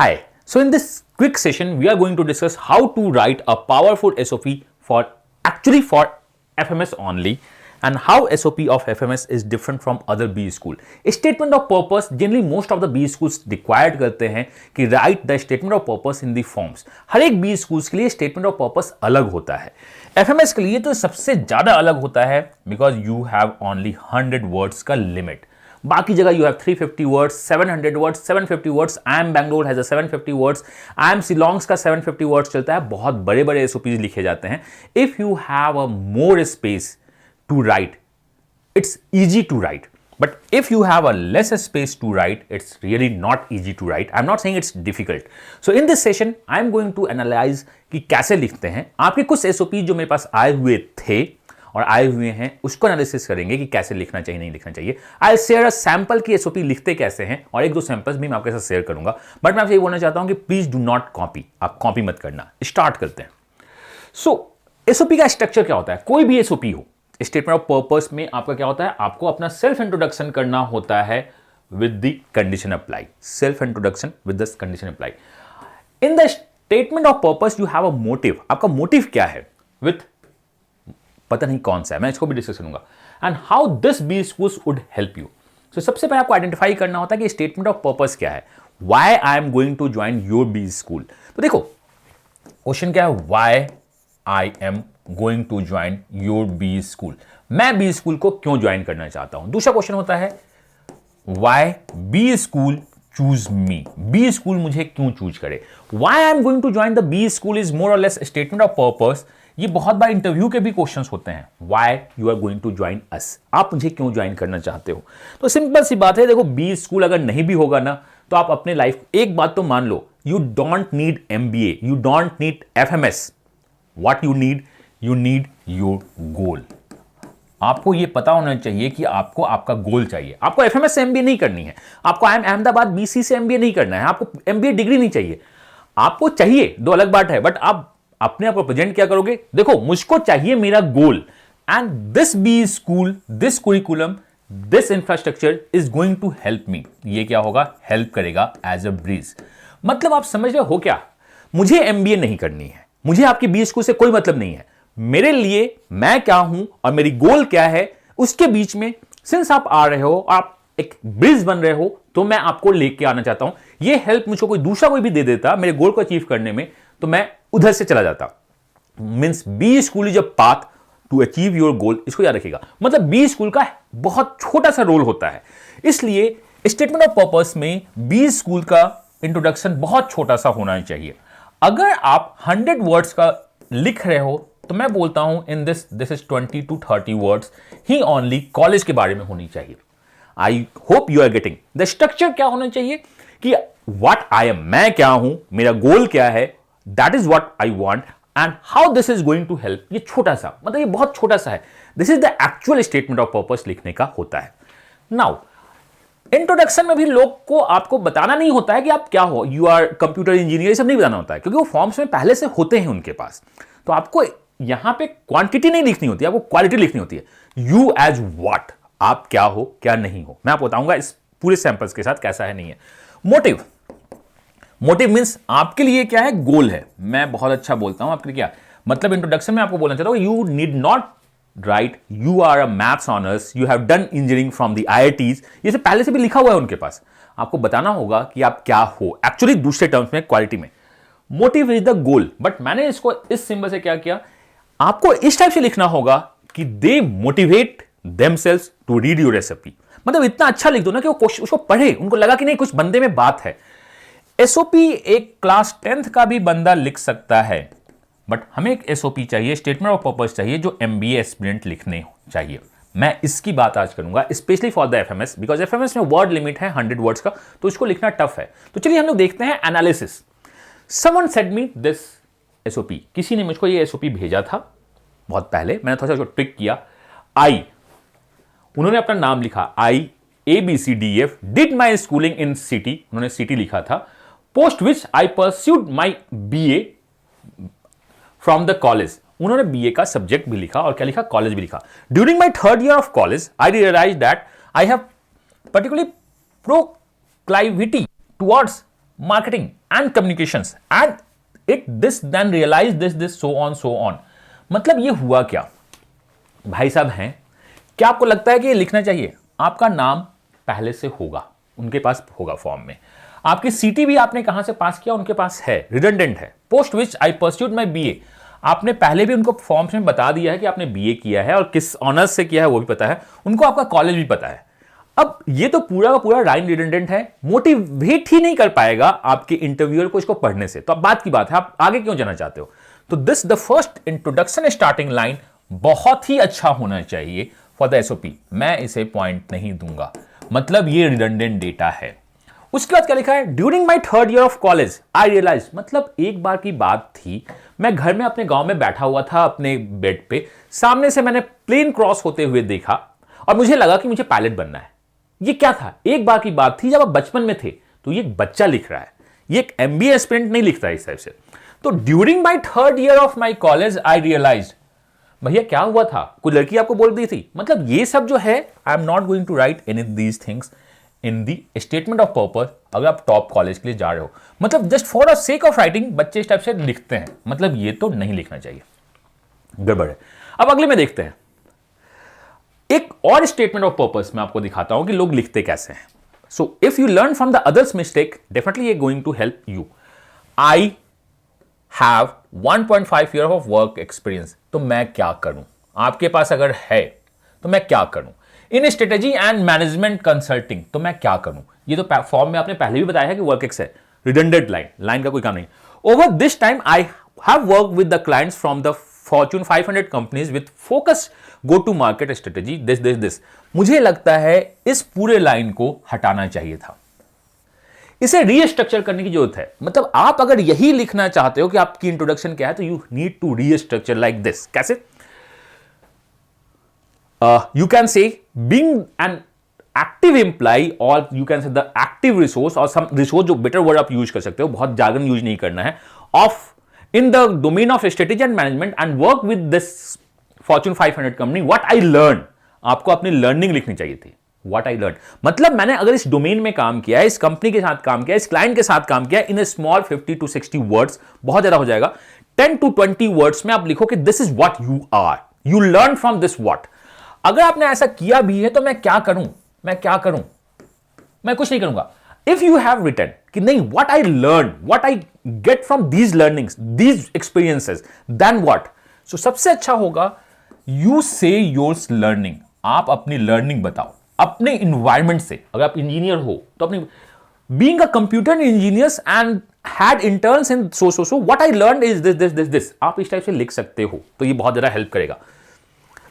Hi. So in this quick session, we are going to discuss how to write a powerful SOP for FMS only, and how SOP of FMS is different from other B school. Statement of purpose generally most of the B schools required करते हैं कि write the statement of purpose in the forms. हर एक B schools के लिए statement of purpose अलग होता है. FMS के लिए तो सबसे ज्यादा अलग होता है because you have only 100 words का limit. बाकी जगह you have 350 words, 700 words, 750 words. IIM Bangalore has a 750 words. IIM Shillong का 750 words चलता है. बहुत बड़े बड़े SOPs लिखे जाते हैं. If you have a more space to write, it's easy to write. But if you have a less space to write, it's really not easy to write. I'm not saying it's difficult. So in this session, I'm going to analyze कि कैसे लिखते हैं. आपके कुछ SOP जो मेरे पास आए हुए थे और आए हुए हैं उसको एनालिसिस करेंगे कि कैसे लिखना चाहिए नहीं लिखना चाहिए. आई शेयर अ सैंपल की SOP लिखते कैसे हैं और एक दो सैंपल्स भी मैं आपके साथ शेयर करूंगा. बट मैं आपसे ये बोलना चाहता हूं कि प्लीज डू नॉट कॉपी. आप कॉपी मत करना. स्टार्ट करते हैं. सो SOP का स्ट्रक्चर क्या होता है? कोई भी SOP हो, स्टेटमेंट ऑफ पर्पस में आपका क्या होता है? आपको अपना सेल्फ इंट्रोडक्शन करना होता है with the condition apply. Self introduction with the condition apply. In the statement of purpose you have a motive. आपका मोटिव क्या है? विथ पता नहीं कौन सा है, मैं इसको भी डिस्कस करूंगा. And how this B schools would help you. So सबसे पहले आपको आइडेंटिफाई करना होता है कि स्टेटमेंट ऑफ पर्पस क्या है. Why I am going to join your B school. तो देखो क्वेश्चन क्या है? Why I am going to join your B school. मैं बी स्कूल को क्यों ज्वाइन करना चाहता हूं. दूसरा क्वेश्चन होता है why B school choose me. B school मुझे क्यों चूज करे. Why I am going to join the B school is more और लेस स्टेटमेंट ऑफ पर्पस. ये बहुत बार इंटरव्यू के भी क्वेश्चंस होते हैं. Why you are going to join us. आप मुझे क्यों ज्वाइन करना चाहते हो. तो सिंपल सी बात है. देखो बी स्कूल अगर नहीं भी होगा ना तो आप अपने लाइफ एक बात तो मान लो, you don't need MBA, you don't need FMS. What you need your goal. आपको यह पता होना चाहिए कि आपको आपका गोल चाहिए. आपको FMS से MBA नहीं करनी है. आपको IIM अहमदाबाद BC से MBA नहीं करना है. आपको MBA डिग्री नहीं चाहिए. आपको चाहिए, दो अलग बात है, बट आप अपने आप को प्रेजेंट क्या करोगे? देखो मुझको चाहिए मेरा goal. And this B school, this curriculum, this infrastructure is going to help me. ये क्या होगा? हेल्प करेगा एज अ ब्रीज. मतलब आप समझ रहे हो क्या? मुझे MBA नहीं करनी है. मुझे आपकी बी स्कूल से कोई मतलब नहीं है. मेरे लिए मैं क्या हूं और मेरी गोल क्या है, उसके बीच में सिंस आप आ रहे हो, आप एक ब्रिज बन रहे हो, तो मैं आपको लेके आना चाहता हूं. ये हेल्प मुझको कोई दूसरा कोई भी दे देता मेरे गोल को अचीव करने में, तो मैं उधर से चला जाता. Means B school is a path to achieve your goal. इसको याद रखिएगा. मतलब बी स्कूल का बहुत छोटा सा रोल होता है. इसलिए स्टेटमेंट ऑफ पर्पस में बी स्कूल का इंट्रोडक्शन बहुत छोटा सा होना चाहिए. अगर आप 100 वर्ड्स का लिख रहे हो तो मैं बोलता हूं in this is 20 to 30 words ही ओनली कॉलेज के बारे में होनी चाहिए. I hope you are getting the structure. क्या होना चाहिए कि व्हाट आई एम, मैं क्या हूं, मेरा गोल क्या है, that is what I want and how this is going to help. ये छोटा सा, मतलब ये बहुत छोटा सा है. This is the actual statement of purpose लिखने का होता है. नाउ इंट्रोडक्शन में भी लोग को आपको बताना नहीं होता है कि आप क्या हो. यू आर कंप्यूटर इंजीनियर, सब नहीं बताना होता है क्योंकि वो फॉर्म्स में पहले से होते हैं उनके पास. तो आपको यहां पे क्वांटिटी नहीं लिखनी होती है, आपको क्वालिटी लिखनी होती है. यू एज व्हाट, आप क्या हो क्या नहीं हो. मैं आपको बताऊंगा इस पूरे सैंपल्स के साथ कैसा है नहीं है. मोटिव. मोटिव मींस आपके लिए क्या है, गोल है. मैं बहुत अच्छा बोलता हूं आपके लिए क्या मतलब. इंट्रोडक्शन में आपको बोलना चाहता हूं you need not write you are a maths honours, you have done engineering from the IITs. ये सब पहले से भी लिखा हुआ है उनके पास. आपको बताना होगा कि आप क्या हो एक्चुअली. दूसरे टर्म्स में क्वालिटी में motive is the goal. But मैंने इसको इस सिंबल से क्या किया, आपको इस टाइप से लिखना होगा कि they motivate themselves to read your recipe. मतलब इतना अच्छा लिख दो ना कि वो उसको पढ़े, उनको लगा कि नहीं कुछ बंदे में बात है. SOP एक क्लास 10th का भी बंदा लिख सकता है. बट हमें एक SOP चाहिए, स्टेटमेंट ऑफ पर्पस चाहिए जो MBA एस्पिरेंट लिखने चाहिए. मैं इसकी बात आज करूंगा specially for the FMS because FMS में वर्ड लिमिट है 100 वर्ड्स का, तो इसको लिखना टफ है. तो चलिए हम लोग देखते हैं analysis. Someone said me this SOP. किसी ने मुझको ये SOP भेजा था बहुत पहले. मैंने थोड़ा सा ट्रिक किया. आई, उन्होंने अपना नाम लिखा I ABCDF, did my schooling in city. उन्होंने सिटी लिखा था. Post which I pursued my BA from the college. उन्होंने BA का सब्जेक्ट भी लिखा और क्या लिखा, कॉलेज भी लिखा. During my 3rd year of college I realise that I have particularly proclivity towards marketing and communications and it this then realize this so on. मतलब ये हुआ क्या भाई साहब हैं, क्या आपको लगता है कि ये लिखना चाहिए? आपका नाम पहले से होगा, उनके पास होगा फॉर्म में, आपकी सीटी भी आपने कहां से पास किया उनके पास है, रिडंडेंट है। Post which I pursued my BA, आपने पहले भी उनको फॉर्म्स में बता दिया है कि आपने बीए किया है और किस ऑनर्स से किया है वो भी पता है, उनको आपका कॉलेज भी पता है। अब ये तो पूरा का पूरा लाइन रिडंडेंट है, मोटिवेट ही नहीं कर पाएगा आपके इंटरव्यूअर को इसको पढ़ने से। तो अब बात की बात है, आप आगे क्यों जाना चाहते हो? तो this the first introduction starting line बहुत ही अच्छा होना चाहिए फॉर द एसओपी। मैं इसे पॉइंट नहीं दूंगा, मतलब ये रिडंडेंट डेटा है। उसके बाद क्या लिखा है? During my third year of college I realise, मतलब एक बार की बात थी, मैं घर में अपने गांव में बैठा हुआ था अपने बेड पे, सामने से मैंने प्लेन क्रॉस होते हुए देखा और मुझे लगा कि मुझे पायलट बनना है। ये क्या था? एक बार की बात थी जब आप बचपन में थे। तो ये एक बच्चा लिख रहा है, ये एक एमबीए एस्पिरेंट नहीं लिखता है इस टाइप से। तो during my third year of my college I realise, भैया क्या हुआ था? कोई लड़की आपको बोल दी थी? मतलब ये सब जो है, I am not going to write any these things in the statement of purpose. अगर आप टॉप कॉलेज के लिए जा रहे हो, मतलब just for a sake of writing बच्चे इस टाइप से लिखते हैं, मतलब ये तो नहीं लिखना चाहिए, गड़बड़ है। अब अगले में देखते हैं, एक और स्टेटमेंट ऑफ पर्पस मैं आपको दिखाता हूं कि लोग लिखते कैसे हैं। So if you learn from the others mistake definitely ये going to help you. I have 1.5 year of work experience, तो मैं क्या करूं? आपके पास अगर है तो मैं क्या करूं? इन स्ट्रेटेजी एंड मैनेजमेंट कंसल्टिंग, तो मैं क्या करूं? ये तो फॉर्म में आपने पहले भी बताया है कि वर्क एक्स है, रिडंडेंट लाइन का कोई काम नहीं। Over this time I have work with the clients from the Fortune 500 companies with focus go to market strategy this. मुझे लगता है इस पूरे लाइन को हटाना चाहिए था, इसे रीस्ट्रक्चर करने की जरूरत है। मतलब आप अगर यही लिखना चाहते हो कि आपकी इंट्रोडक्शन क्या है, तो you need to restructure like this. कैसे? You can say being an active employ, और you can say the active resource, और सम रिसोर्स, जो बेटर वर्ड आप यूज कर सकते हो, बहुत जार्गन यूज नहीं करना है, of in the domain of strategy and management and work with this Fortune 500 company, what I learned। आपको अपनी लर्निंग लिखनी चाहिए थी, what I learned। मतलब मैंने अगर इस डोमेन में काम किया है, इस कंपनी के साथ काम किया, इस क्लाइंट के साथ काम किया, इन ए स्मॉल 50 to 60 वर्ड्स, बहुत ज्यादा हो जाएगा, 10 to 20 वर्ड्स में आप लिखो कि this is what you are, you learn from this what. अगर आपने ऐसा किया भी है तो मैं क्या करूं? मैं कुछ नहीं करूंगा। If you have written कि नहीं, what I learned, what I get from these learnings, these experiences, then what? So सबसे अच्छा होगा you say your learning। आप अपनी learning बताओ अपने environment से। अगर आप इंजीनियर हो तो अपनी being a computer engineer and had interns in so what I learned is this। आप इस टाइप से लिख सकते हो, तो ये बहुत ज्यादा हेल्प करेगा।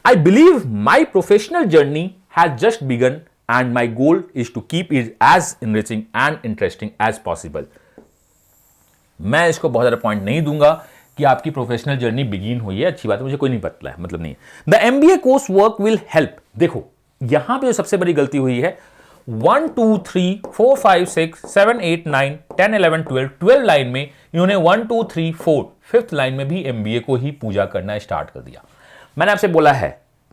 I believe my professional journey has just begun and my goal is to keep it as enriching and interesting as possible। मैं इसको बहुत ज्यादा पॉइंट नहीं दूंगा कि आपकी प्रोफेशनल जर्नी बिगिन हुई है, अच्छी बात है, मुझे कोई नहीं पता है, मतलब नहीं है। The MBA course work will help. देखो यहां पे जो सबसे बड़ी गलती हुई है, 1 2 3 4 5 6 7 8 9 10 11 12 लाइन में इन्होंने 1 2 3 4 5th लाइन में भी एमबीए को ही पूजा करना स्टार्ट कर दिया। मैंने आपसे बोला है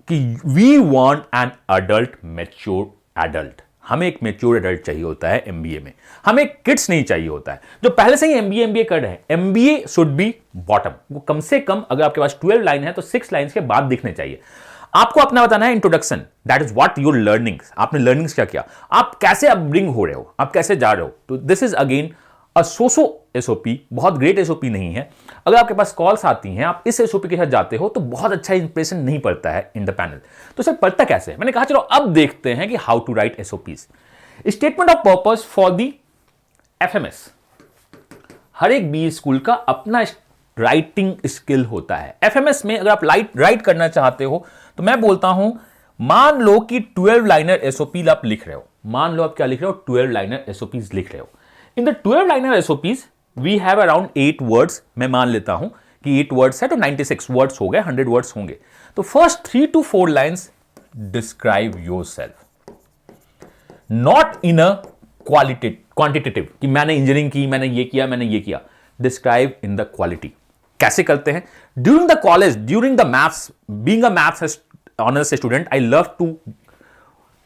कि we want an adult mature adult, हमें एक मैच्योर एडल्ट चाहिए होता है एमबीए में, हमें किड्स नहीं चाहिए होता है जो पहले से ही एमबीए कर रहे हैं। एमबीए शुड बी बॉटम, वो कम से कम अगर आपके पास 12 लाइन है तो 6 लाइंस के बाद दिखने चाहिए। आपको अपना बताना है introduction, that is what your learnings, आपने लर्निंग्स क्या किया, आप कैसे अपब्रिंग हो रहे हो, आप कैसे जा रहे हो। तो this is again a so so SOP, बहुत ग्रेट एसओपी नहीं है। अगर आपके पास कॉल्स आती हैं, आप इस एसओपी के साथ जाते हो तो बहुत अच्छा इंप्रेशन नहीं पड़ता है इन द पैनल। तो सर पढ़ता कैसे? मैंने कहा चलो अब देखते हैं कि how to write SOPs. Statement of purpose for the FMS, हर एक बी स्कूल का अपना राइटिंग स्किल होता है। एफएमएस में अगर आप राइट करना चाहते हो तो मैं बोलता हूं, मान लो कि 12 लाइनर एसओपी आप लिख रहे हो, मान लो आप क्या लिख रहे हो, 12 लाइनर एसओपीज लिख रहे हो। In the 12 liner SOPs we have around 8 words, मैं मान लेता हूं कि 8 वर्ड्स है तो 96 वर्ड्स हो गए, 100 वर्ड्स होंगे। तो first 3 to 4 lines describe yourself, not in a quantitative कि मैंने इंजीनियरिंग की, मैंने ये किया, मैंने ये किया। Describe in the quality. कैसे करते हैं? During the college, during the maths, being a maths honours student, I love to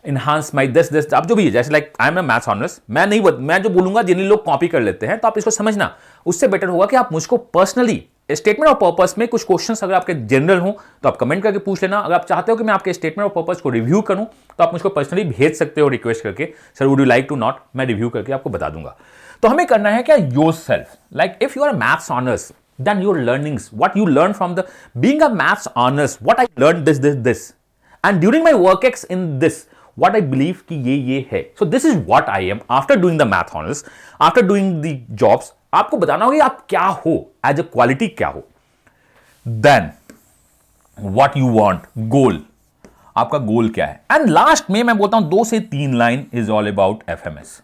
enhance my this आप जो भी है, जैसे like I am a maths honours, मैं जो बोलूंगा जिन्हें लोग कॉपी कर लेते हैं, तो आप इसको समझना। उससे बेटर होगा कि आप मुझको पर्सनली स्टेटमेंट ऑफ पर्पस में कुछ क्वेश्चंस अगर आपके जनरल हो तो आप कमेंट करके पूछ लेना। अगर आप चाहते हो कि मैं आपके स्टेटमेंट ऑफ पर्पस को रिव्यू करूं तो आप मुझको पर्सनली भेज सकते हो रिक्वेस्ट करके, sir would you like to not, मैं रिव्यू करके आपको बता दूंगा। तो हमें करना है क्या, yourself. Like if you are maths honours, then your learnings, what you learn from the being a maths honors, what I learned this, and during my work ex in this, what I believe कि ये है। So this is what I am after doing the math honors, after doing the jobs। आपको बताना होगा आप क्या हो, as a quality क्या हो। Then what you want, goal, आपका गोल क्या है। एंड लास्ट में मैं बोलता हूं 2 से 3 line is all about FMS,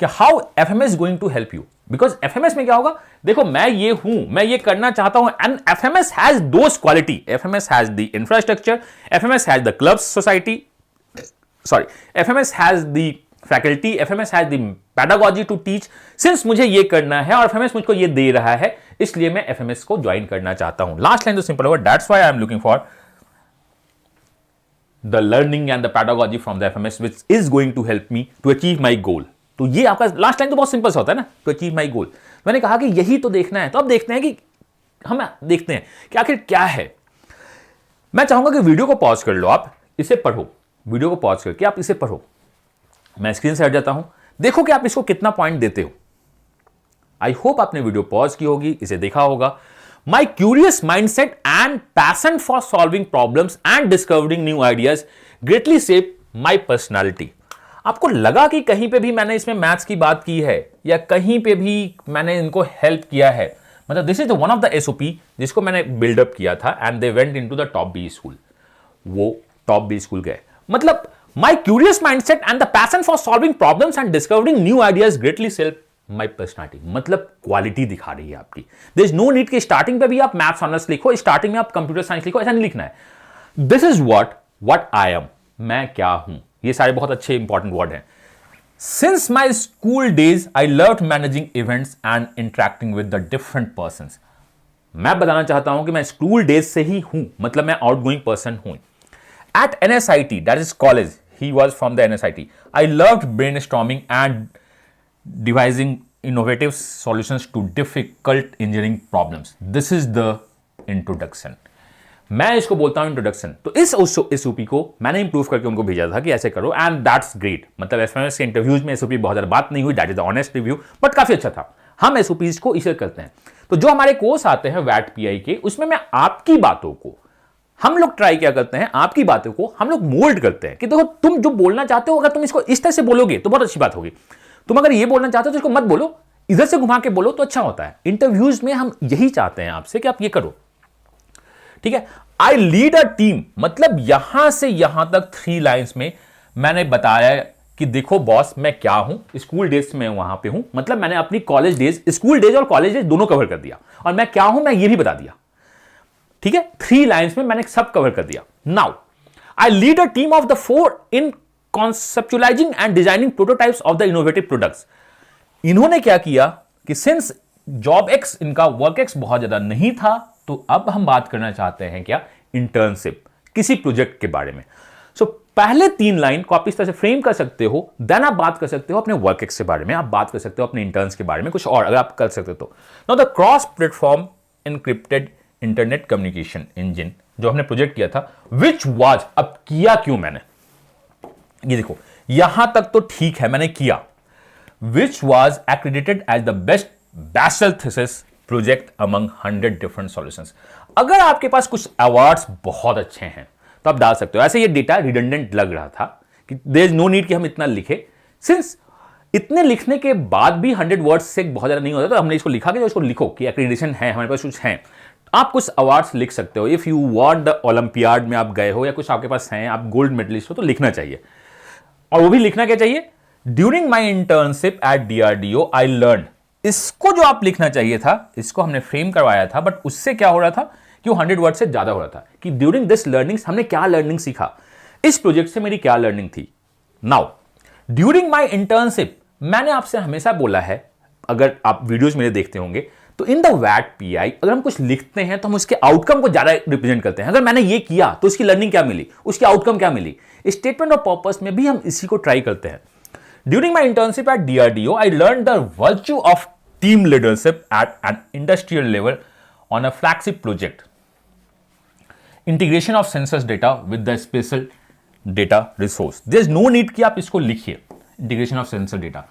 कि how FMS going to help you. Because FMS में क्या होगा, देखो मैं ये हूं, मैं ये करना चाहता हूं, and FMS has those quality, FMS has the infrastructure, FMS has the clubs society, sorry FMS has the faculty, FMS has the pedagogy to teach. Since मुझे ये करना है और एफएमएस मुझको ये दे रहा है, इसलिए मैं एफएमएस को ज्वाइन करना चाहता हूं। लास्ट लाइन तो सिंपल होगा, that's why I am looking for the learning and the pedagogy from the FMS which is going to help me to achieve my goal। तो ये आपका लास्ट लाइन तो बहुत सिंपल सा होता है ना, to achieve my goal। मैंने कहा कि यही तो देखना है, तो अब देखते हैं कि हम देखते हैं कि आखिर क्या है। मैं चाहूंगा कि वीडियो को पॉज कर लो, आप इसे पढ़ो, वीडियो को पॉज करके आप इसे पढ़ो। मैं स्क्रीन से हट जाता हूं, देखो कि आप इसको कितना पॉइंट देते हो। आई होप आपने वीडियो पॉज की होगी, इसे देखा होगा। My curious mindset and passion for solving problems and discovering new ideas greatly shape my personality। आपको लगा कि कहीं पे भी मैंने इसमें मैथ्स की बात की है या कहीं पे भी मैंने इनको हेल्प किया है, मतलब this is the one of the SOP जिसको मैंने बिल्डअप किया था, and they went into the top B school, वो टॉप बी स्कूल गए। मतलब my curious mindset and the passion for solving problems and discovering new ideas greatly shape my personality, मतलब quality दिखा रही है आपकी। देयर इज नो नीड कि starting पे भी आप मैथ्स ऑनर्स लिखो, स्टार्टिंग में आप कंप्यूटर साइंस लिखो, ऐसा नहीं लिखना है। This is what I M, मैं क्या हूं। ये सारे बहुत अच्छे इंपॉर्टेंट वर्ड हैं। Since my school days I loved managing events and interacting with the different persons. मैं बताना चाहता हूं कि मैं स्कूल डेज से ही हूं, मतलब मैं आउटगोइंग पर्सन हूं। At NSIT, that is college, he was from the NSIT, I loved brainstorming and devising innovative solutions to difficult engineering problems। This is the introduction। मैं इसको बोलता हूं इंट्रोडक्शन। तो इस एसओपी को मैंने इंप्रूव करके उनको भेजा था कि ऐसे करो, एंड दैट्स ग्रेट। मतलब एफएमएस के इंटरव्यूज में एसओपी बहुत ज्यादा बात नहीं हुई, that is the honest review, but काफी अच्छा था। हम एसओपीज को इसे करते हैं। तो जो हमारे कोर्स आते हैं वैट पीआई के, उसमें मैं आपकी बातों को, हम लोग ट्राई क्या करते हैं, आपकी बातों को हम लोग मोल्ड करते हैं कि देखो तुम जो बोलना चाहते हो, अगर तुम इसको इस तरह से बोलोगे तो बहुत अच्छी बात होगी। तुम अगर ये बोलना चाहते हो तो इसको मत बोलो, इधर से घुमा के बोलो तो अच्छा होता है। इंटरव्यूज में हम यही चाहते हैं आपसे कि आप ये करो, ठीक है। आई लीड अ टीम, मतलब यहां से यहां तक 3 लाइंस में मैंने बताया कि देखो बॉस मैं क्या हूं, स्कूल डेज में वहां पे हूं, मतलब मैंने अपनी कॉलेज डेज, स्कूल डेज और कॉलेज डेज दोनों कवर कर दिया, और मैं क्या हूं मैं ये भी बता दिया, ठीक है। 3 लाइंस में मैंने सब कवर कर दिया। Now I lead a team of the 4 in conceptualizing and designing prototypes of the innovative products। इन्होंने क्या किया कि सिंस जॉब एक्स, इनका वर्क एक्स बहुत ज्यादा नहीं था, तो अब हम बात करना चाहते हैं क्या, इंटर्नशिप, किसी प्रोजेक्ट के बारे में। सो पहले 3 लाइन को आप इस तरह से फ्रेम कर सकते हो, देन आप बात कर सकते हो अपने वर्क एक्स के बारे में, आप बात कर सकते हो अपने इंटर्न्स के बारे में, कुछ और अगर आप कर सकते हो तो। Now the cross platform encrypted internet communication engine जो हमने प्रोजेक्ट किया था, विच वाज, अब किया क्यों मैंने, ये देखो यहां तक तो ठीक है मैंने किया, which was accredited as the best bachelor thesis project among 100 different solutions. अगर आपके पास कुछ अवार्ड्स बहुत अच्छे हैं तो आप डाल सकते हो। ऐसे ये डेटा रिडंडेंट लग रहा था कि देयर इज नो नीड कि हम इतना लिखे, सिंस इतने लिखने के बाद भी 100 वर्ड्स से बहुत ज्यादा नहीं होता, तो हमने इसको लिखा कि इसको लिखो कि एक्रेडिटेशन है, हमारे पास कुछ है। आप कुछ अवार्ड्स लिख सकते हो, if you want the olympiad में आप गए हो या कुछ आपके पास हैं, आप गोल्ड मेडलिस्ट हो तो लिखना चाहिए। और वो भी लिखना क्या चाहिए, during my internship eight DRDO I learn. इसको जो आप लिखना चाहिए था, इसको हमने फ्रेम करवाया था, बट उससे क्या हो रहा था कि वो 100 वर्ड से ज्यादा हो रहा था कि ड्यूरिंग दिस लर्निंग्स हमने क्या लर्निंग सीखा, इस प्रोजेक्ट से मेरी क्या लर्निंग थी। नाउ ड्यूरिंग माई इंटर्नशिप, मैंने आपसे हमेशा बोला है, अगर आप वीडियोज मेरे देखते होंगे तो इन द वैट पीआई अगर हम कुछ लिखते हैं तो हम उसके आउटकम को ज्यादा रिप्रेजेंट करते हैं। अगर मैंने ये किया तो उसकी लर्निंग क्या मिली, उसकी आउटकम क्या मिली। स्टेटमेंट ऑफ पर्पस में भी हम इसी को ट्राई करते हैं। During my internship at DRDO I learn the virtue of team leadership at an industrial level on a flagship project, integration of census data with the special data resource. There is no need कि आप इसको लिखिए, integration of sensor data,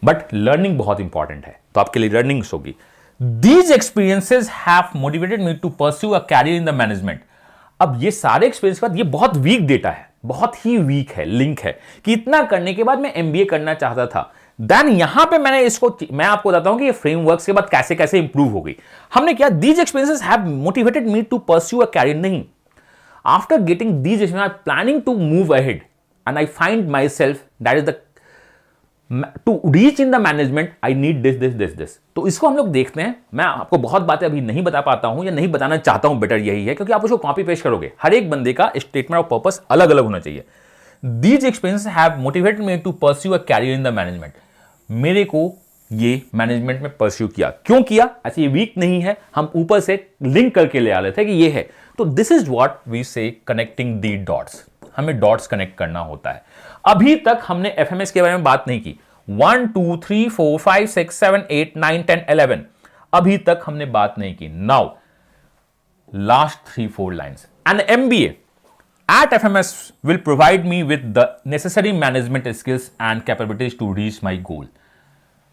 but learning बहुत important है, तो आपके लिए learning होगी। These experiences have motivated me to pursue a career in the management। अब ये सारे एक्सपीरियंस के बाद, ये बहुत वीक डेटा है, बहुत ही वीक है, लिंक है कि इतना करने के बाद मैं MBA करना चाहता था। देन यहां पे मैं आपको बताता हूं कि ये फ्रेमवर्क के बाद कैसे कैसे इंप्रूव हो गई। हमने क्या, these experiences have motivated me to pursue a career, नहीं, after getting these experience I am planning to move ahead and I find myself that is the to reach in the management I need this. तो इसको हम लोग देखते हैं। मैं आपको बहुत बातें अभी नहीं बता पाता हूं या नहीं बताना चाहता हूं, बेटर यही है, क्योंकि आप उसको कॉपी पेस्ट करोगे। हर एक बंदे का स्टेटमेंट ऑफ पर्पस अलग अलग होना चाहिए। These experience have motivated me to pursue a career in the management. मेरे को ये मैनेजमेंट में परस्यू किया, क्यों किया, ऐसे ये वीक नहीं है, हम ऊपर से लिंक करके ले आ रहे थे कि ये है। तो दिस इज व्हाट वी से कनेक्टिंग दी डॉट्स। हमें डॉट्स कनेक्ट करना होता है। अभी तक हमने FMS के बारे में बात नहीं की। 1 2 3 4 5 6 7 8 9 10 11 अभी तक हमने बात नहीं की। Now last 3-4 lines. An MBA at FMS will provide me with the necessary management skills and capabilities to reach my goal।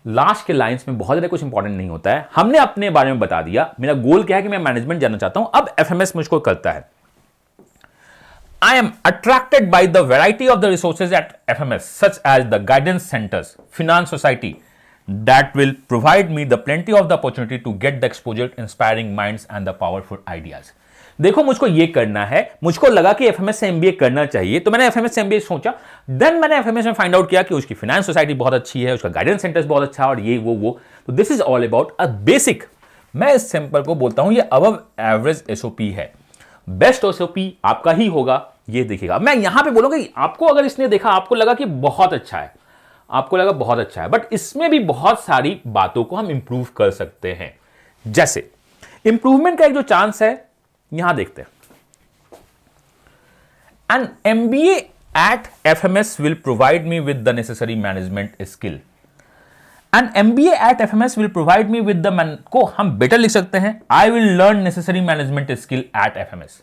Last के लाइंस में बहुत ज्यादा कुछ इंपॉर्टेंट नहीं होता है। हमने अपने बारे में बता दिया, मेरा गोल क्या है कि मैं मैनेजमेंट जानना चाहता हूं। अब FMS मुझको करता है। I am attracted by the variety of the resources at FMS, such as the guidance centers, finance society, that will provide me the plenty of the opportunity to get the exposure, inspiring minds and the powerful ideas। देखो, मुझको ये करना है, मुझको लगा कि FMS से MBA करना चाहिए, तो मैंने FMS से MBA सोचा। देन मैंने FMS में फाइंड आउट किया कि उसकी फाइनेंस सोसाइटी बहुत अच्छी है, उसका गाइडेंस सेंटर्स बहुत अच्छा है, और ये वो। तो this is all about a basic. मैं इस सैंपल को बोलता हूं ये अबव एवरेज SOP है। बेस्ट SOP आपका ही होगा, ये देखिएगा। मैं यहां पे बोलूंगा कि आपको अगर इसने देखा, आपको लगा कि बहुत अच्छा है, आपको लगा बहुत अच्छा है, बट इसमें भी बहुत सारी बातों को हम इंप्रूव कर सकते हैं। जैसे इंप्रूवमेंट का एक जो चांस है, यहां देखते हैं। An MBA at FMS will provide me with the necessary management skill। An MBA at FMS will provide me with the को हम बेटर लिख सकते हैं, I will learn necessary management skill at FMS।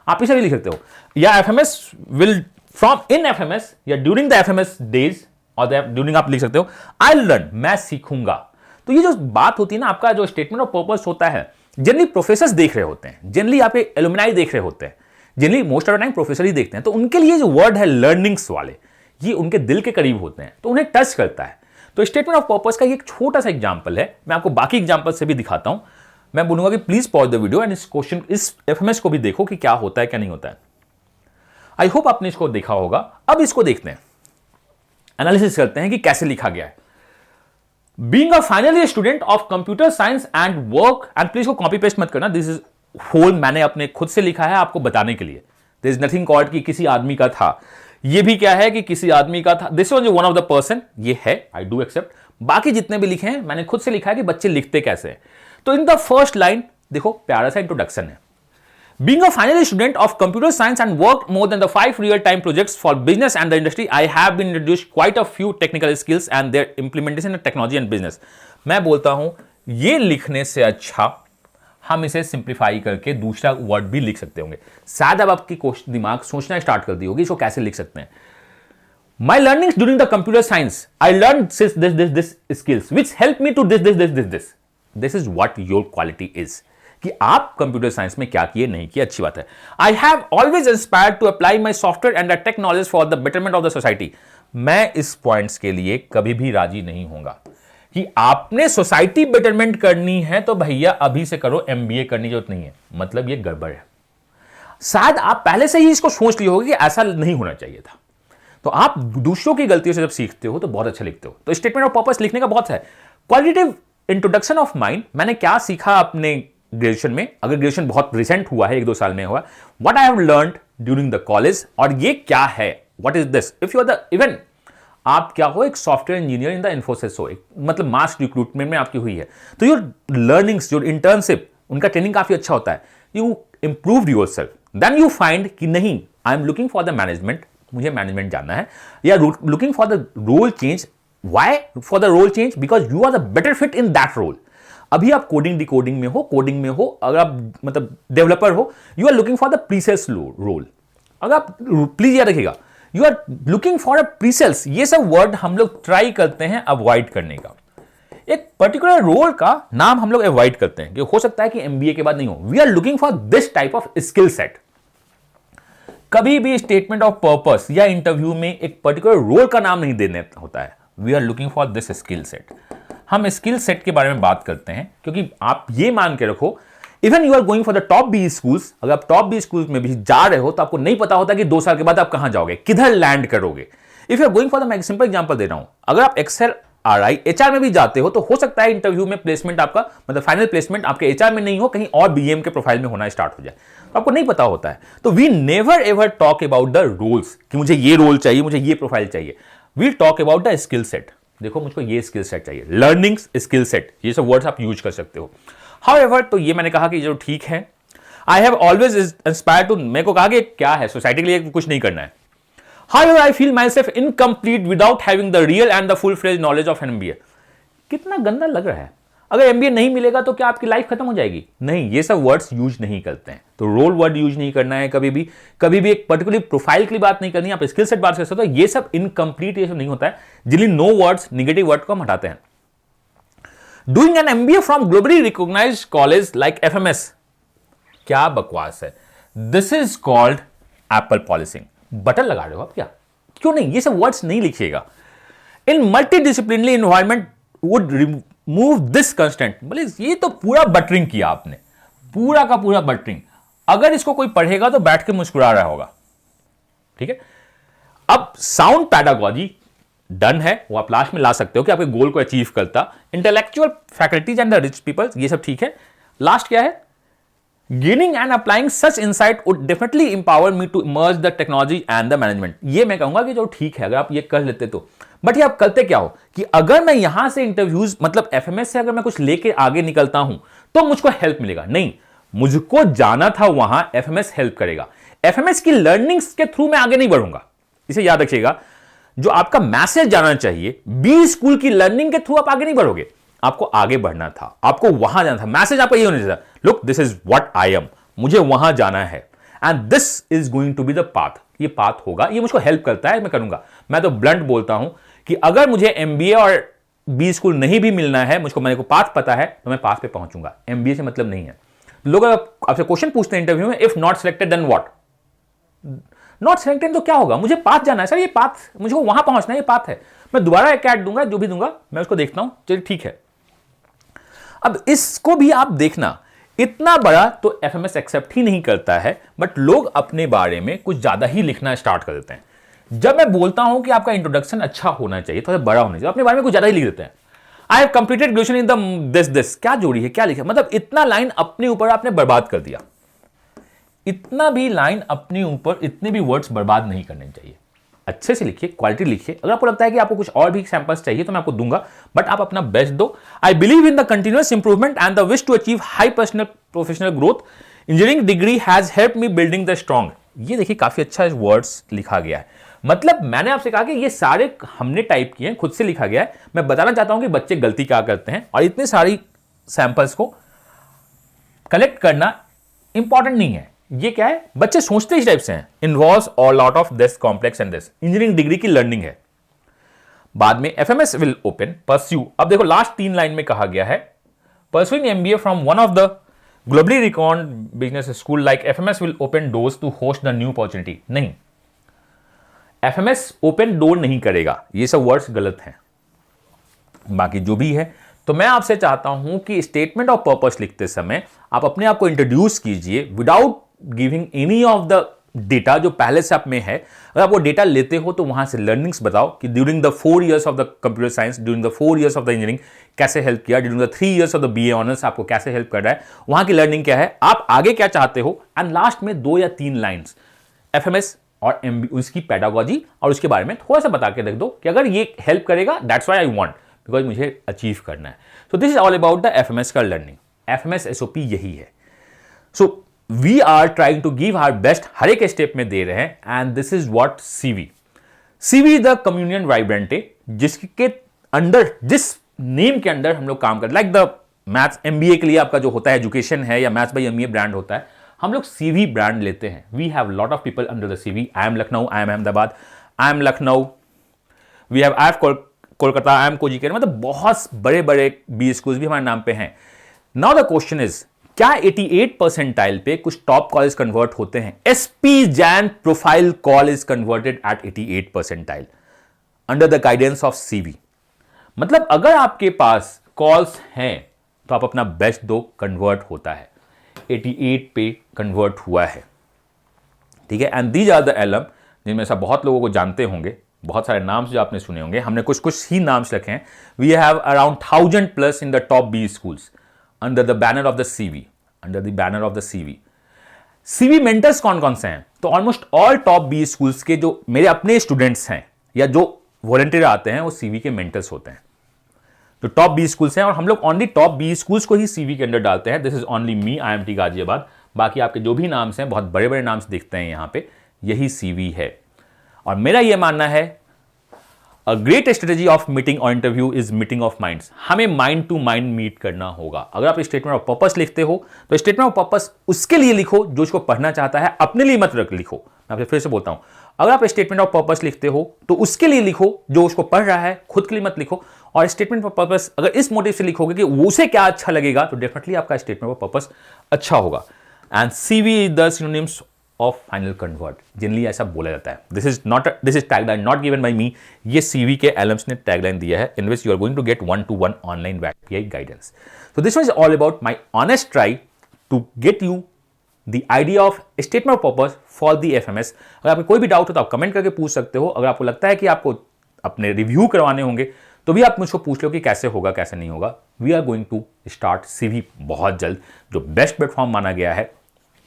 आप इसे भी लिख सकते हो, या FMS will from in FMS या during the FMS days और during आप लिख सकते हो I'll learn, मैं सीखूंगा। तो ये जो बात होती है ना, आपका जो स्टेटमेंट ऑफ पर्पस होता है, जनरली प्रोफेसर्स देख रहे होते हैं, जनरली आपके एलुमनाई देख रहे होते हैं, generally most of the time professor ही देखते हैं। तो उनके लिए जो वर्ड है लर्निंग्स वाले, ये उनके दिल के करीब होते हैं, तो उन्हें टच करता है। तो स्टेटमेंट ऑफ पर्पस का ये एक छोटा सा एग्जांपल है, मैं आपको बाकी एग्जांपल से भी दिखाता हूं। मैं बोलूंगा कि please pause the video and इस FMS को भी देखो कि क्या होता है क्या नहीं होता है। आई होप आपने इसको देखा होगा। अब इसको देखते हैं, एनालिसिस करते हैं कि कैसे लिखा गया है। Being a final year student of computer science and work, and please को कॉपी पेस्ट मत करना, दिस इज होल मैंने अपने खुद से लिखा है आपको बताने के लिए। देयर इज नथिंग कॉल्ड कि किसी आदमी का था, ये भी क्या है कि किसी आदमी का था, this was one of the person, ये है, आई डू एक्सेप्ट। बाकी जितने भी लिखे हैं मैंने खुद से लिखा है कि बच्चे लिखते कैसे हैं। तो इन द फर्स्ट लाइन देखो, प्यारा सा इंट्रोडक्शन है। Being a final student of computer science and worked more than the 5 real-time projects for business and the industry, I have been introduced quite a few technical skills and their implementation in technology and business। मैं बोलता हूं, ये लिखने से अच्छा हम इसे simplify करके दूसरा वर्ड भी लिख सकते होंगे। शायद अब आपकी दिमाग सोचना स्टार्ट कर दी होगी इसको कैसे लिख सकते हैं। My learnings during the computer science, I learned this skills which helped me to this। This is what your quality is। कि आप कंप्यूटर साइंस में क्या किए नहीं किए, अच्छी बात है। I have always inspired to apply my software and tech knowledge for the betterment of the society. मैं इस पॉइंट्स के लिए कभी भी राजी नहीं होऊंगा कि आपने सोसाइटी बेटरमेंट करनी है तो भैया अभी से करो, MBA करने की जरूरत नहीं है। मतलब ये गड़बड़ है। शायद आप पहले से ही इसको सोच लिए होगे कि ऐसा नहीं होना चाहिए था। तो आप दूसरों की गलतियों से जब सीखते हो तो बहुत अच्छा लिखते हो। तो स्टेटमेंट ऑफ पर्पस लिखने का बहुत है। क्वालिटेटिव इंट्रोडक्शन ऑफ माइंड, मैंने क्या सीखा अपने ग्रेजुएशन में, अगर ग्रेजुएशन बहुत रिसेंट हुआ है, 1-2 साल में हुआ, what I have learned during the college, और ये क्या है, what is this. If you are the even आप क्या हो, एक software engineer in the Infosys हो, एक मतलब मास रिक्रूटमेंट में आपकी हुई है, तो योर लर्निंग्स, जो इंटर्नशिप, उनका ट्रेनिंग काफी अच्छा होता है, you improve your self, then you find कि नहीं, I am looking for the management, मुझे मैनेजमेंट जानना है, या looking for the role change. Why for the role change? Because you are the better fit in that role. अभी आप coding में हो, अगर आप मतलब डेवलपर हो, you are looking for the presales role. अगर आप प्लीज याद रखिएगा, you are looking for a presales, ये सब वर्ड हम लोग ट्राई करते हैं अवॉइड करने का. एक पर्टिकुलर रोल का नाम हम लोग अवॉइड करते हैं कि हो सकता है कि एमबीए के बाद नहीं हो. We are looking for this type of skill set. कभी भी स्टेटमेंट ऑफ पर्पस या इंटरव्यू में एक पर्टिकुलर रोल का नाम नहीं देना होता है. We are looking for this skill set. हम स्किल सेट के बारे में बात करते हैं क्योंकि आप ये मान के रखो, even you are going for the top B schools, अगर आप टॉप बी स्कूल्स में भी जा रहे हो तो आपको नहीं पता होता कि 2 साल के बाद आप कहां जाओगे, किधर लैंड करोगे. If you are going for the, मैं एक सिंपल एग्जांपल दे रहा हूं, अगर आप एक्सेल, आरआई, एचआर में भी जाते हो तो हो सकता है इंटरव्यू में प्लेसमेंट आपका, मतलब फाइनल प्लेसमेंट आपके एचआर में नहीं हो, कहीं और बीएम के प्रोफाइल में होना स्टार्ट हो जाए, तो आपको नहीं पता होता है. तो we never ever talk about the roles कि मुझे ये रोल चाहिए, मुझे ये प्रोफाइल चाहिए. We talk about the skill set. देखो मुझको ये स्किल सेट चाहिए, लर्निंग्स, स्किल सेट, ये सब वर्ड्स आप यूज कर सकते हो. हाउएवर, तो ये मैंने कहा कि जो ठीक है, I have always inspired to, मेरे को कहा कि क्या है, सोसाइटी के लिए कुछ नहीं करना है. However, I feel myself incomplete without having the real and the full-fledged knowledge of an MBA. कितना गंदा लग रहा है. अगर एमबीए नहीं मिलेगा तो क्या आपकी लाइफ खत्म हो जाएगी? नहीं, ये सब वर्ड्स यूज नहीं करते हैं. तो रोल वर्ड यूज नहीं करना है कभी भी एक पर्टिकुलर प्रोफाइल की बात नहीं करनी है, आप स्किल सेट बात कर सकते हो. ये सब इनकम्प्लीट, ये सब नहीं होता है. Genuinely no words, negative word को हम हटाते हैं. Doing an MBA from globally recognised college like FMS, क्या बकवास है. This is called apple polishing. Button लगा रहे हो आप क्या? क्यों नहीं, ये सब वर्ड्स नहीं लिखिएगा. In multidisciplinary environment would remove this constant. बोले ये तो पूरा बटरिंग किया आपने, पूरा का पूरा बटरिंग. अगर इसको कोई पढ़ेगा तो बैठ के मुस्कुरा रहा होगा. ठीक है, अब साउंड पैडागॉजी डन है, वो आप लास्ट में ला सकते हो कि आपके गोल को अचीव करता. Intellectual faculties and the rich people, ये सब ठीक है. लास्ट क्या है? Gaining and applying such insight would definitely empower me to merge the technology and the management. ये मैं कहूंगा कि जो ठीक है, अगर आप ये कर लेते तो. बट ये आप करते क्या हो कि अगर मैं यहां से इंटरव्यूज, मतलब एफएमएस से अगर मैं कुछ लेके आगे निकलता हूं तो मुझको हेल्प मिलेगा. नहीं, मुझको जाना था वहां, एफएमएस हेल्प करेगा. एफएमएस की लर्निंग्स के थ्रू मैं आगे नहीं बढ़ूंगा. इसे याद रखिएगा. जो आपका मैसेज जाना चाहिए, बी स्कूल की लर्निंग के थ्रू आप आगे नहीं बढ़ोगे. आपको आगे बढ़ना था, आपको वहां जाना था. मैसेज आपका ये होना चाहिए, look this is what I am, मुझे वहां जाना है and this is going to be the path. ये पाथ होगा, ये मुझको हेल्प करता है, मैं करूंगा. मैं तो ब्लंट बोलता हूं कि अगर मुझे एमबीए और बी स्कूल नहीं भी मिलना है, मुझको मेरे को पाथ पता है तो मैं पाथ पे पहुंचूंगा. एमबीए से मतलब नहीं है. लोग आपसे क्वेश्चन पूछते हैं इंटरव्यू में, if not selected then what. Not selected तो क्या होगा? मुझे पाथ जाना है सर, ये पाथ, मुझको वहां पहुंचना है, ये पाथ है. मैं दोबारा एक ऐड दूंगा, जो भी दूंगा मैं उसको देखता हूं, चलिए ठीक है. अब इसको भी आप देखना, इतना बड़ा तो एफएमएस एक्सेप्ट ही नहीं करता है, बट लोग अपने बारे में कुछ ज्यादा ही लिखना स्टार्ट कर देते हैं. जब मैं बोलता हूं कि आपका इंट्रोडक्शन अच्छा होना चाहिए, थोड़ा बड़ा होना चाहिए, अपने बारे में कुछ ज्यादा ही लिख देते हैं. I have completed graduation in the this. क्या जोड़ी है, क्या लिखा? मतलब इतना लाइन अपने ऊपर आपने बर्बाद कर दिया. इतना भी लाइन अपने ऊपर, इतने भी वर्ड्स बर्बाद नहीं करने चाहिए. अच्छे से लिखिए, क्वालिटी लिखिए. अगर आपको लगता है कि आपको कुछ और भी सैंपल्स चाहिए तो मैं आपको दूंगा, बट आप अपना बेस्ट दो. I believe in the continuous improvement and the wish to achieve high personal professional growth. Engineering degree has help me building the strong. ये देखिए काफी अच्छा वर्ड्स लिखा गया है. मतलब मैंने आपसे कहा कि ये सारे हमने टाइप किए हैं, खुद से लिखा गया है. मैं बताना चाहता हूं कि बच्चे गलती क्या करते हैं, और इतने सारी सैंपल्स को कलेक्ट करना इंपॉर्टेंट नहीं है. ये क्या है, बच्चे सोचते इस टाइप से हैं. Involves all out of this complex and this. Engineering degree की लर्निंग है. बाद में एफएमएस विल ओपन परस्यू. अब देखो लास्ट 3 लाइन में कहा गया है, pursuing MBA from one of the globally recognised business school like FMS will open doors to host the new opportunity. नहीं, एफएमएस ओपन डोर नहीं करेगा. ये सब वर्ड्स गलत हैं. बाकी जो भी है, तो मैं आपसे चाहता हूं कि स्टेटमेंट ऑफ पर्पस लिखते समय आप अपने आप को इंट्रोड्यूस कीजिए without giving any of the data जो पहले से आप में है. अगर आप वो डेटा लेते हो तो वहां से लर्निंग्स बताओ कि during the 4 years of the computer science, during the 4 years of the engineering कैसे हेल्प किया, during the 3 years of the BA honours आपको कैसे हेल्प कर रहा है, वहां की लर्निंग क्या है, आप आगे क्या चाहते हो, एंड लास्ट में 2 या 3 लाइन्स. एफएमएस और उसकी पेडागोजी और उसके बारे में थोड़ा सा बता के रख दो कि अगर ये हेल्प करेगा, that's why I want, because मुझे अचीव करना है। So this is all about the FMS का लर्निंग। एफएमएस एसओपी यही है। So we are trying to give our best, हर एक स्टेप में दे रहे हैं। And this is what CV is the communion vibrant, जिसके अंडर, जिस नेम के अंडर हम लोग काम करते, लाइक द मैथ्स एमबीए के लिए आपका जो होता है एजुकेशन है, या मैथ्स बाय एमबीए ब्रांड होता है, हम लोग सीवी ब्रांड लेते हैं। We have lot of people under the CV. I am Lucknow, I am Ahmedabad, I am Lucknow, we have I am Kolkata, I am Kozhikode, मतलब बहुत बड़े बड़े बी स्कूल्स भी हमारे नाम पे हैं। नाउ द क्वेश्चन इज, क्या 88 परसेंटाइल पे कुछ टॉप कॉलेज कन्वर्ट होते हैं? SP Jain profile call is converted at 88 percentile under the guidance of CV. मतलब अगर आपके पास कॉल्स हैं तो आप अपना बेस्ट दो, कन्वर्ट होता है। 88 पे कन्वर्ट हुआ है, ठीक है। And these are the alum, जिनमें से बहुत लोगों को जानते होंगे, बहुत सारे नाम जो आपने सुने होंगे, हमने कुछ कुछ ही नाम रखे हैं। We have around 1000 plus in the top B schools under the banner of the CV, under the banner of the CV. CV mentors कौन कौन से हैं? तो almost all top B schools के जो मेरे अपने स्टूडेंट्स हैं या जो वॉलंटियर आते हैं, वो सीवी के मेंटर्स होते हैं। तो टॉप बी स्कूल्स हैं, और हम लोग ओनली टॉप बी स्कूल्स को ही सीवी के अंदर डालते हैं। This is only me, IMT Ghaziabad. बाकी आपके जो भी नाम्स हैं, बहुत बड़े बड़े नाम्स दिखते हैं यहाँ पे, यही सीवी है। और मेरा यह मानना है, a great strategy of meeting और interview is meeting of minds. हमें माइंड टू माइंड मीट करना होगा। अगर आप स्टेटमेंट ऑफ पर्पस लिखते हो तो स्टेटमेंट ऑफ पर्पस उसके लिए लिखो जो उसको पढ़ना चाहता है, अपने लिए मत लिखो। मैं आपसे फिर से बोलता हूं, अगर आप स्टेटमेंट ऑफ पर्पस लिखते हो तो उसके लिए लिखो जो उसको पढ़ रहा है, खुद के लिए मत लिखो। और स्टेटमेंट ऑफ पर्पस अगर इस मोटिव से लिखोगे कि उसे क्या अच्छा लगेगा, तो डेफिनेटली आपका स्टेटमेंट ऑफ पर्पस अच्छा होगा। And CV is the synonyms of final convert, generally ऐसा बोला जाता है। This is tagline not given by me, ये सीवी के एलम्स ने टैगलाइन दिया है, in which you are going to get 1-to-1 online VATPI guidance. So this was all about my honest try to get you the idea of statement of purpose for the FMS। अगर आपको कोई भी doubt हो तो आप comment करके पूछ सकते हो। अगर आपको लगता है कि आपको अपने रिव्यू करवाने होंगे तो भी आप मुझको पूछ लो कि कैसे होगा कैसे नहीं होगा। We are going to start CV बहुत जल्द, जो बेस्ट प्लेटफॉर्म माना गया है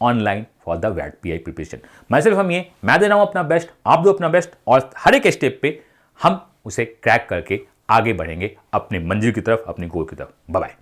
online for the VATPI preparation. मैं दे रहा हूं अपना बेस्ट, आप दो अपना बेस्ट, और हर एक स्टेप पे हम उसे क्रैक करके आगे बढ़ेंगे अपने मंजिल की तरफ, अपनी गोल की तरफ। Bye bye.